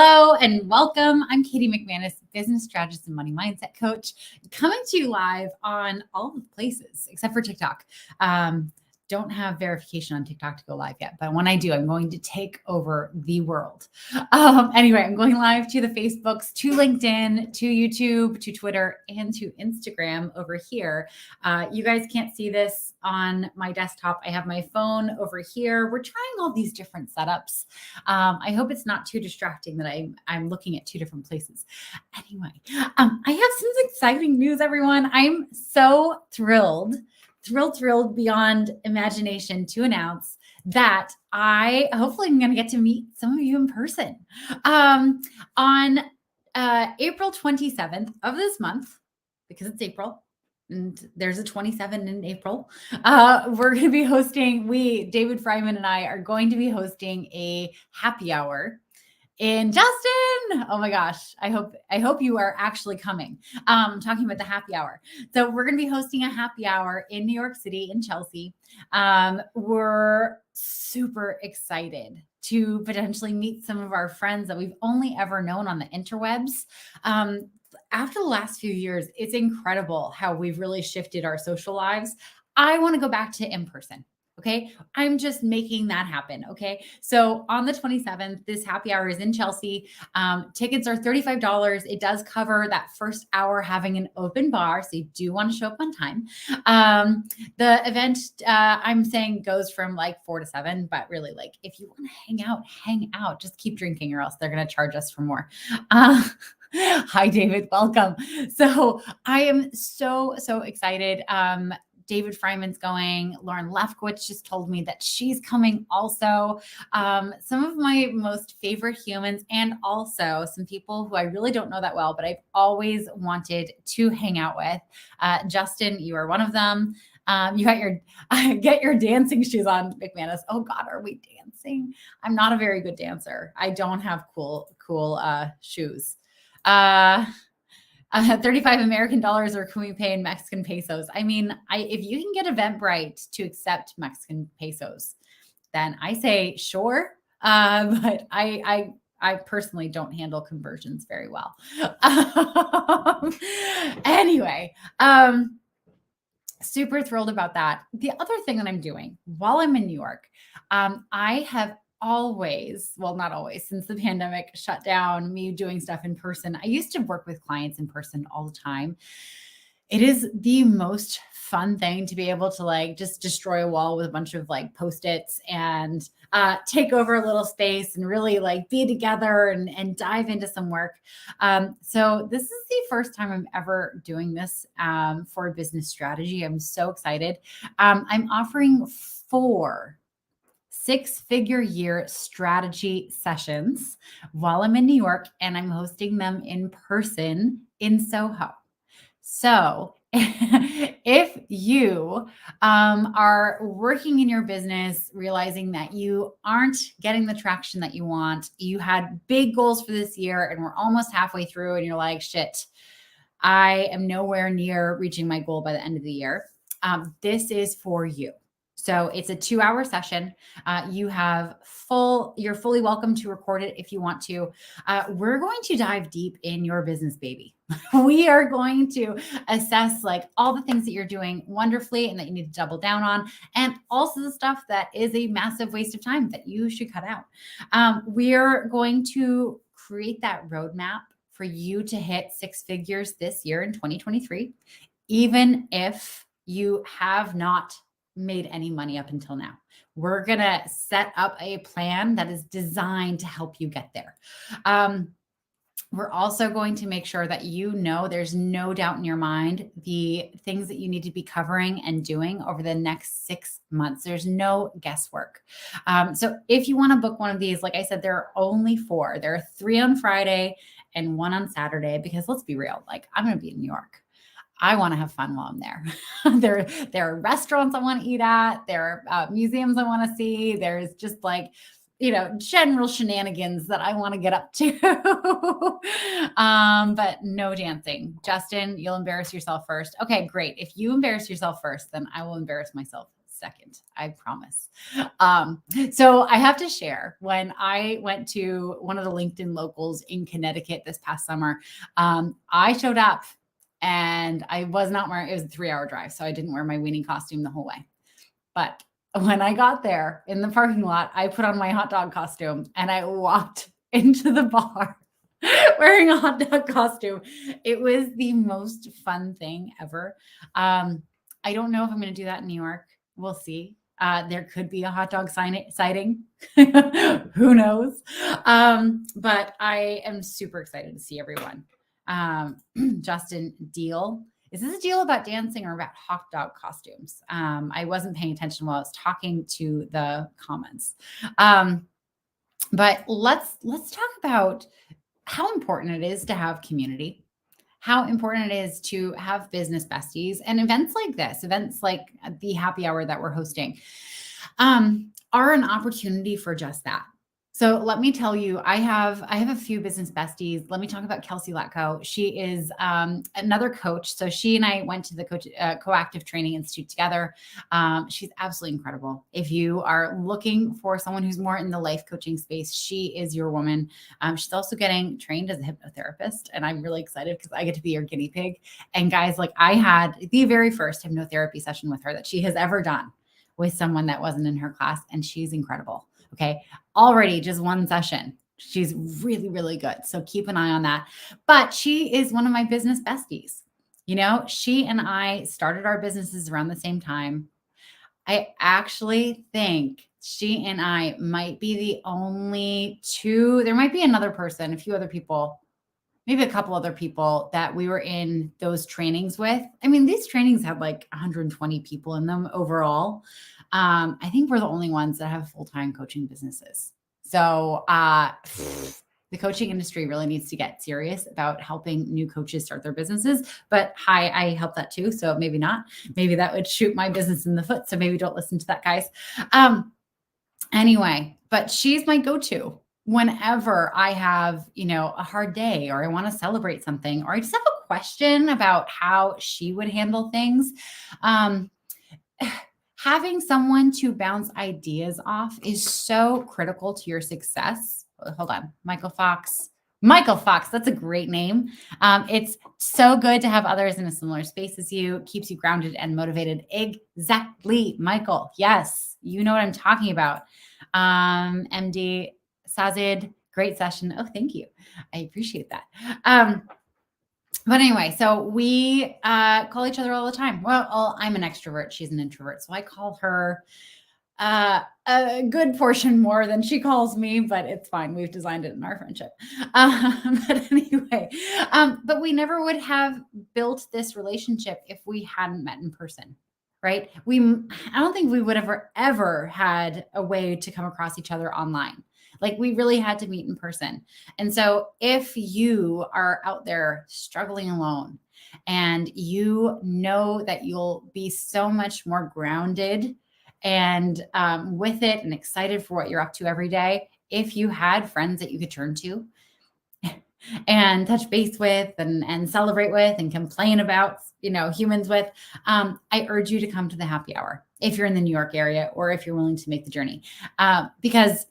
Hello and welcome. I'm Katie McManus, business strategist and money mindset coach, coming to you live on all the places except for TikTok. Don't have verification on TikTok to go live yet, but when I do, I'm going to take over the world. Anyway, I'm going live to the Facebooks, to LinkedIn, to YouTube, to Twitter, and to Instagram over here. You guys can't see this on my desktop. I have my phone over here. We're trying all these different setups. I hope it's not too distracting that I'm looking at two different places. Anyway, I have some exciting news, everyone. I'm so thrilled beyond imagination to announce that I hopefully am going to get to meet some of you in person on April 27th of this month, because it's April and there's a 27 in April. We're going to be hosting, David Fryman and I are going to be hosting a happy hour in Justin. Oh my gosh. I hope you are actually coming. Talking about the happy hour. So we're going to be hosting a happy hour in New York City, in Chelsea. We're super excited to potentially meet some of our friends that we've only ever known on the interwebs. After the last few years, it's incredible how we've really shifted our social lives. I want to go back to in person. Okay. I'm just making that happen. Okay. So on the 27th, this happy hour is in Chelsea. Tickets are $35. It does cover that first hour having an open bar. So you do want to show up on time. The event, I'm saying goes from like 4 to 7, but really like, if you want to hang out, just keep drinking or else they're going to charge us for more. Hi, David. Welcome. So I am so excited. David Fryman's going. Lauren Lefkowitz just told me that she's coming also. Some of my most favorite humans, and also some people who I really don't know that well, but I've always wanted to hang out with. Justin, you are one of them. You got get your dancing shoes on, McManus. Oh God, are we dancing? I'm not a very good dancer. I don't have cool shoes. 35 American dollars, or can we pay in Mexican pesos? I mean, if you can get Eventbrite to accept Mexican pesos, then I say sure. But I personally don't handle conversions very well. Anyway, super thrilled about that. The other thing that I'm doing while I'm in New York, I have always, well, not always, since the pandemic shut down me doing stuff in person. I used to work with clients in person all the time. It is the most fun thing to be able to like just destroy a wall with a bunch of like Post-its and take over a little space and really like be together and dive into some work. So this is the first time I'm ever doing this for a business strategy. I'm so excited. I'm offering 4 6-figure year strategy sessions while I'm in New York, and I'm hosting them in person in Soho. So if you are working in your business, realizing that you aren't getting the traction that you want, you had big goals for this year and we're almost halfway through and you're like, shit, I am nowhere near reaching my goal by the end of the year. This is for you. So it's a 2-hour session. You're fully welcome to record it if you want to. We're going to dive deep in your business, baby. We are going to assess like all the things that you're doing wonderfully and that you need to double down on, and also the stuff that is a massive waste of time that you should cut out. We're going to create that roadmap for you to hit 6 figures this year in 2023, even if you have not made any money up until now. We're going to set up a plan that is designed to help you get there. We're also going to make sure that you know there's no doubt in your mind the things that you need to be covering and doing over the next 6 months. There's no guesswork. So if you want to book one of these, like I said, there are only 4. There are 3 on Friday and 1 on Saturday, because let's be real, like I'm going to be in New York. I want to have fun while I'm there. There are restaurants I want to eat at. There are museums I want to see. There's just like, general shenanigans that I want to get up to. But no dancing. Justin, you'll embarrass yourself first. Okay, great. If you embarrass yourself first, then I will embarrass myself second. I promise. So I have to share, when I went to one of the LinkedIn locals in Connecticut this past summer, I showed up and I was not wearing, it was a 3-hour drive. So I didn't wear my weenie costume the whole way. But when I got there in the parking lot, I put on my hot dog costume and I walked into the bar wearing a hot dog costume. It was the most fun thing ever. I don't know if I'm going to do that in New York. We'll see. There could be a hot dog sighting. Who knows? But I am super excited to see everyone. Justin, deal. Is this a deal about dancing or about hot dog costumes? I wasn't paying attention while I was talking to the comments. But let's talk about how important it is to have community, how important it is to have business besties, and events like this, events like the happy hour that we're hosting, are an opportunity for just that. So let me tell you, I have a few business besties. Let me talk about Kelsey Letko. She is another coach. So she and I went to the Coactive Training Institute together. She's absolutely incredible. If you are looking for someone who's more in the life coaching space, she is your woman. She's also getting trained as a hypnotherapist, and I'm really excited because I get to be your guinea pig. And guys, like, I had the very first hypnotherapy session with her that she has ever done with someone that wasn't in her class, and she's incredible. Okay. Already just one session. She's really, really good. So keep an eye on that. But she is one of my business besties. You know, she and I started our businesses around the same time. I actually think she and I might be the only two. There might be another person, a few other people, maybe a couple other people that we were in those trainings with. I mean, these trainings had like 120 people in them overall. I think we're the only ones that have full-time coaching businesses. So the coaching industry really needs to get serious about helping new coaches start their businesses. But hi, I help that too. So maybe not. Maybe that would shoot my business in the foot. So maybe don't listen to that, guys. Anyway, but she's my go-to whenever I have, a hard day, or I want to celebrate something, or I just have a question about how she would handle things. Having someone to bounce ideas off is so critical to your success. Hold on. Michael Fox. That's a great name. It's so good to have others in a similar space as you. Keeps you grounded and motivated. Exactly, Michael. Yes, you know what I'm talking about. MD Sazid, great session. Oh, thank you. I appreciate that. But anyway, so we call each other all the time. Well, I'm an extrovert. She's an introvert. So I call her a good portion more than she calls me, but it's fine. We've designed it in our friendship. But anyway, but we never would have built this relationship if we hadn't met in person, right? I don't think we would have ever had a way to come across each other online. Like, we really had to meet in person. And so if you are out there struggling alone, and you know that you'll be so much more grounded and with it and excited for what you're up to every day, if you had friends that you could turn to and touch base with and celebrate with and complain about, humans with, I urge you to come to the happy hour if you're in the New York area, or if you're willing to make the journey, because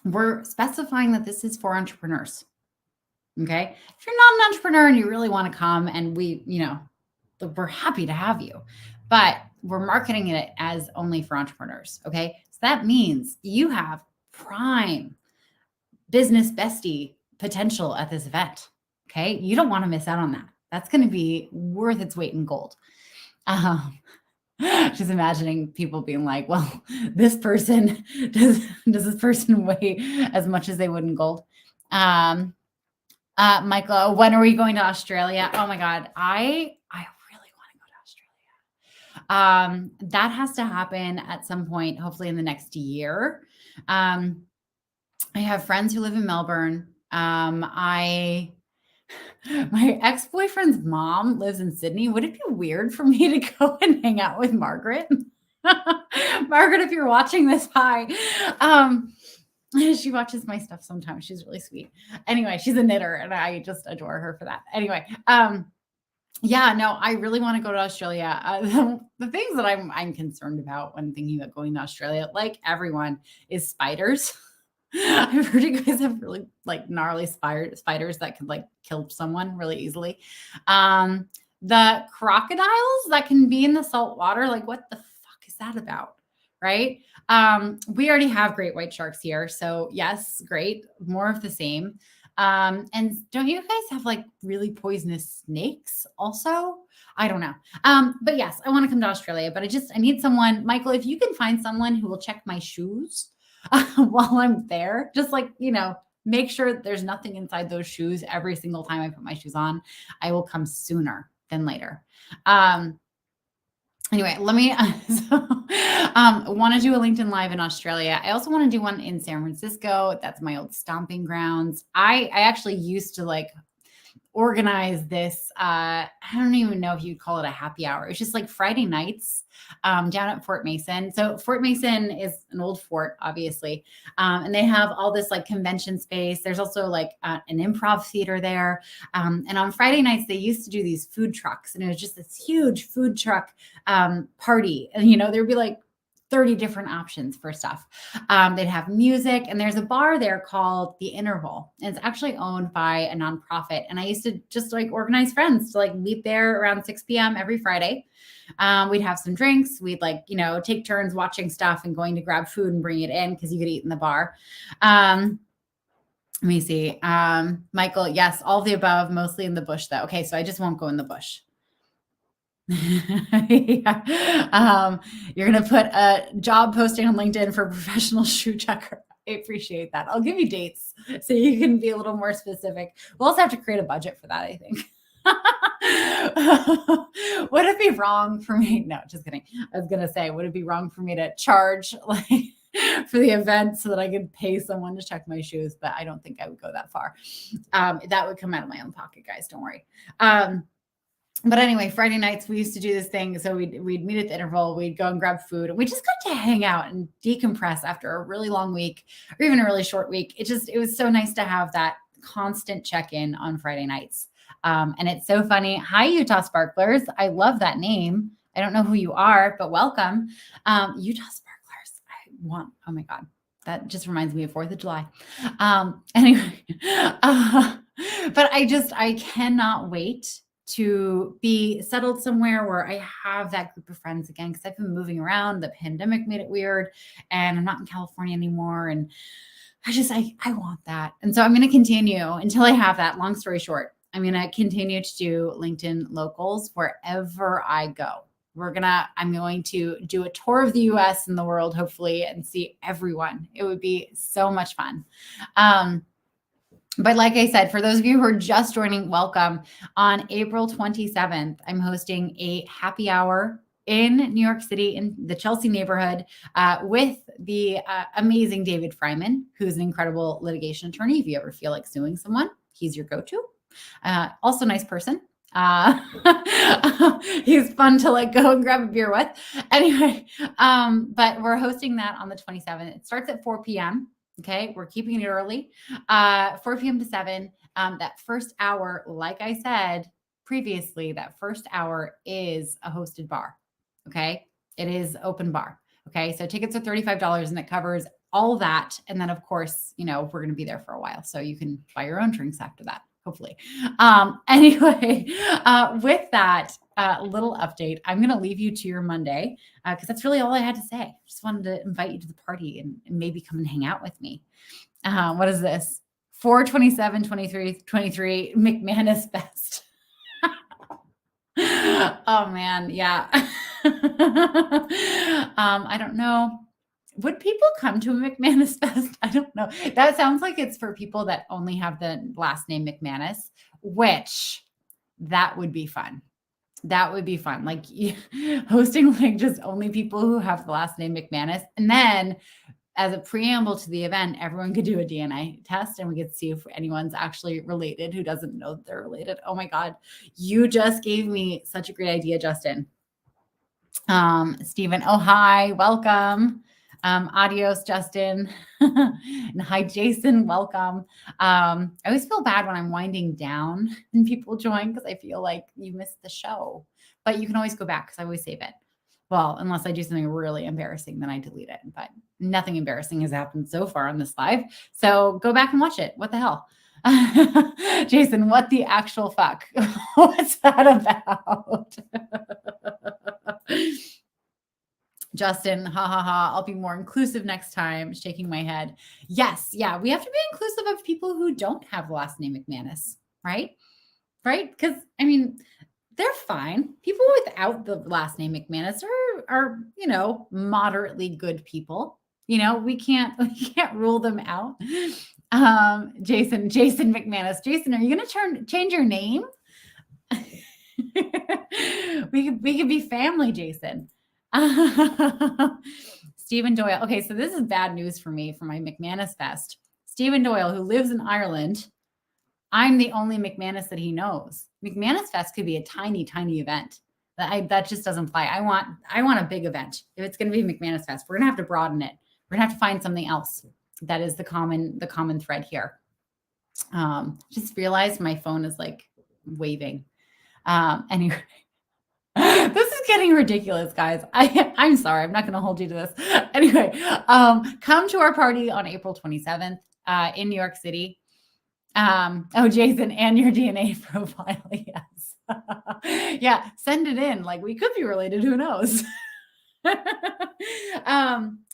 we're specifying that this is for entrepreneurs. Okay. If you're not an entrepreneur and you really want to come, and we're happy to have you, but we're marketing it as only for entrepreneurs. Okay. So that means you have prime business bestie potential at this event. Okay. You don't want to miss out on that. That's going to be worth its weight in gold. Just imagining people being like, well, does this person weigh as much as they would in gold? Michael, when are we going to Australia? Oh my God. I really want to go to Australia. That has to happen at some point, hopefully in the next year. I have friends who live in Melbourne. My ex-boyfriend's mom lives in Sydney. Would it be weird for me to go and hang out with Margaret? Margaret, if you're watching this, hi. She watches my stuff sometimes. She's really sweet. Anyway, she's a knitter and I just adore her for that. Anyway, Yeah, no, I really want to go to Australia. The things that I'm concerned about when thinking about going to Australia, like everyone, is spiders. I've heard you guys have really like gnarly spiders that could like kill someone really easily. Um, the crocodiles that can be in the salt water, like what the fuck is that about? Right? We already have great white sharks here, so yes, great, more of the same. And don't you guys have like really poisonous snakes also? I don't know. But yes, I want to come to Australia, but I need someone, Michael, if you can find someone who will check my shoes while I'm there, just like, make sure that there's nothing inside those shoes every single time I put my shoes on. I will come sooner than later. Um, Anyway, let me want to do a LinkedIn Live in Australia. I also want to do one in San Francisco. That's my old stomping grounds. I actually used to like organize this. I don't even know if you'd call it a happy hour. It's just like Friday nights down at Fort Mason. So Fort Mason is an old fort, obviously, and they have all this like convention space. There's also like an improv theater there. And on Friday nights, they used to do these food trucks, and it was just this huge food truck party. And there'd be like 30 different options for stuff. They'd have music, and there's a bar there called The Interval. And it's actually owned by a nonprofit. And I used to just like organize friends to like meet there around 6 p.m. every Friday. We'd have some drinks. We'd like, take turns watching stuff and going to grab food and bring it in because you could eat in the bar. Let me see. Michael, yes, all of the above, mostly in the bush though. Okay, so I just won't go in the bush. Yeah. You're going to put a job posting on LinkedIn for professional shoe checker. I appreciate that. I'll give you dates so you can be a little more specific. We'll also have to create a budget for that, I think. Would it be wrong for me? No, just kidding. I was going to say, would it be wrong for me to charge like for the event so that I could pay someone to check my shoes? But I don't think I would go that far. That would come out of my own pocket, guys. Don't worry. But anyway, Friday nights we used to do this thing. So we'd meet at the interval. We'd go and grab food. We just got to hang out and decompress after a really long week, or even a really short week. It was so nice to have that constant check-in on Friday nights. And it's so funny. Hi, Utah Sparklers. I love that name. I don't know who you are, but welcome, Utah Sparklers. Oh my God, that just reminds me of 4th of July. Anyway, but I cannot wait to be settled somewhere where I have that group of friends again, because I've been moving around. The pandemic made it weird, and I'm not in California anymore. And I want that. And so I'm going to continue until I have that. Long story short, I'm going to continue to do LinkedIn locals wherever I go. I'm going to do a tour of the US and the world, hopefully, and see everyone. It would be so much fun. But like I said, for those of you who are just joining, welcome. On April 27th, I'm hosting a happy hour in New York City in the Chelsea neighborhood with the amazing David Fryman, who's an incredible litigation attorney. If you ever feel like suing someone, he's your go-to. Also nice person. He's fun to like go and grab a beer with. Anyway, but we're hosting that on the 27th. It starts at 4 p.m. Okay, we're keeping it early, 4 p.m. to 7. That first hour, like I said previously, that first hour is a hosted bar. Okay, it is open bar. Okay, so tickets are $35 and it covers all that. And then, of course, we're going to be there for a while, so you can buy your own drinks after that, hopefully. Anyway, with that little update, I'm going to leave you to your Monday because that's really all I had to say. Just wanted to invite you to the party and maybe come and hang out with me. What is this? 4/27/23 McManus Fest. Oh man, yeah. I don't know. Would people come to a McManus Fest? I don't know. That sounds like it's for people that only have the last name McManus, which that would be fun. That would be fun. Like hosting like just only people who have the last name McManus. And then as a preamble to the event, everyone could do a DNA test and we could see if anyone's actually related who doesn't know that they're related. Oh my God. You just gave me such a great idea, Justin. Stephen, oh, hi, welcome. Adios, Justin. And hi, Jason. Welcome. I always feel bad when I'm winding down and people join because I feel like you missed the show. But you can always go back because I always save it. Well, unless I do something really embarrassing, then I delete it. But nothing embarrassing has happened so far on this live. So go back and watch it. What the hell? Jason, what the actual fuck? What's that about? Justin, ha ha ha. I'll be more inclusive next time. Shaking my head. Yes. Yeah. We have to be inclusive of people who don't have the last name McManus, right? Right? Because, I mean, they're fine. People without the last name McManus are, moderately good people. We can't rule them out. Jason McManus. Jason, are you going to change your name? we could be family, Jason. Stephen Doyle. Okay, so this is bad news for me for my McManus Fest. Stephen Doyle, who lives in Ireland, I'm the only McManus that he knows. McManus Fest could be a tiny, tiny event. That just doesn't fly. I want a big event. If it's going to be McManus Fest, we're going to have to broaden it. We're going to have to find something else that is the common thread here. Just realized my phone is like waving. Anyway, this is getting ridiculous, guys. I'm sorry. I'm not going to hold you to this. Anyway, come to our party on April 27th in New York City. Jason, and your DNA profile. Yes. Yeah. Send it in. Like, we could be related. Who knows?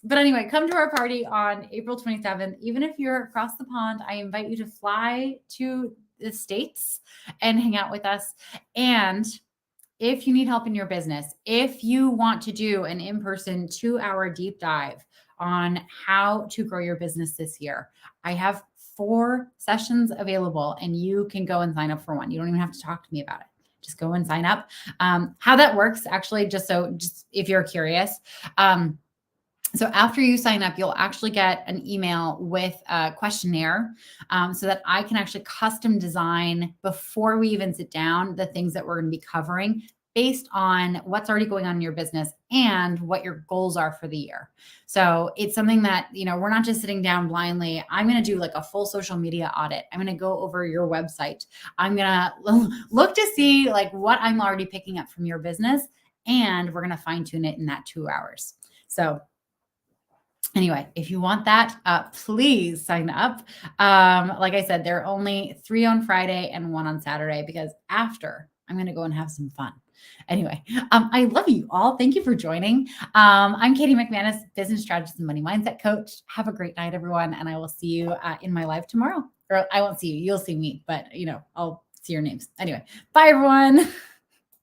But anyway, come to our party on April 27th. Even if you're across the pond, I invite you to fly to the States and hang out with us. And if you need help in your business, if you want to do an in-person 2-hour deep dive on how to grow your business this year, I have 4 sessions available and you can go and sign up for one. You don't even have to talk to me about it. Just go and sign up. How that works, actually, just if you're curious. So after you sign up, you'll actually get an email with a questionnaire so that I can actually custom design before we even sit down the things that we're going to be covering based on what's already going on in your business and what your goals are for the year. So it's something that, we're not just sitting down blindly. I'm going to do like a full social media audit. I'm going to go over your website. I'm going to look to see like what I'm already picking up from your business, and we're going to fine tune it in that 2 hours. So anyway, if you want that, please sign up. Like I said, there are only 3 on Friday and 1 on Saturday because after I'm going to go and have some fun. Anyway, I love you all. Thank you for joining. I'm Katie McManus, business strategist and money mindset coach. Have a great night, everyone. And I will see you in my live tomorrow. Or I won't see you. You'll see me, but I'll see your names. Anyway, bye, everyone.